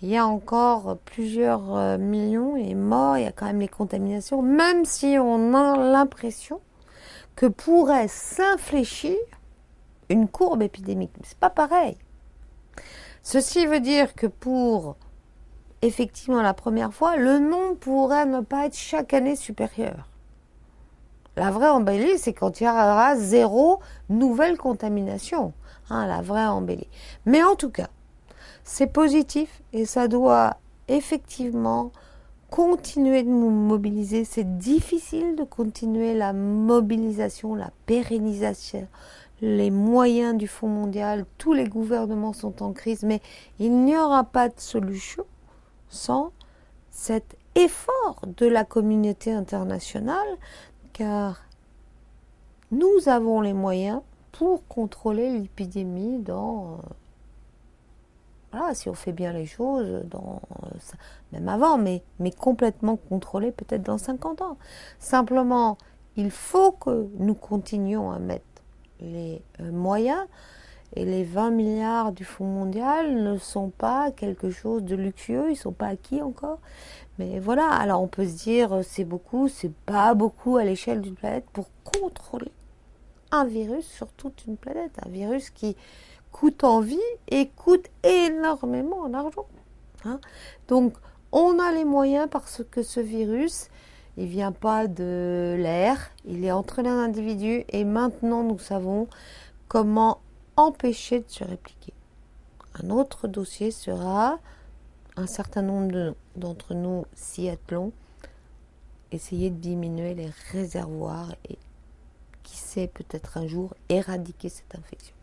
il y a encore plusieurs millions et morts, il y a quand même les contaminations, même si on a l'impression que pourrait s'infléchir une courbe épidémique. C'est pas pareil. Ceci veut dire que pour effectivement la première fois, le nombre pourrait ne pas être chaque année supérieur. La vraie embellie, c'est quand il y aura 0 nouvelle contamination. La vraie embellie. Mais en tout cas, c'est positif et ça doit effectivement continuer de nous mobiliser. C'est difficile de continuer la mobilisation, la pérennisation, les moyens du Fonds mondial. Tous les gouvernements sont en crise, mais il n'y aura pas de solution sans cet effort de la communauté internationale, car nous avons les moyens pour contrôler l'épidémie si on fait bien les choses, même avant, mais complètement contrôlé peut-être dans 50 ans. Simplement, il faut que nous continuions à mettre les moyens, et les 20 milliards du Fonds mondial ne sont pas quelque chose de luxueux, ils ne sont pas acquis encore. Mais voilà, alors on peut se dire c'est beaucoup, c'est pas beaucoup à l'échelle d'une planète pour contrôler un virus sur toute une planète, un virus qui coûte en vie et coûte énormément en argent. Donc, on a les moyens parce que ce virus, il vient pas de l'air, il est entre les individus et maintenant nous savons comment empêcher de se répliquer. Un autre dossier sera, un certain nombre d'entre nous s'y attelons, essayer de diminuer les réservoirs et qui sait peut-être un jour éradiquer cette infection.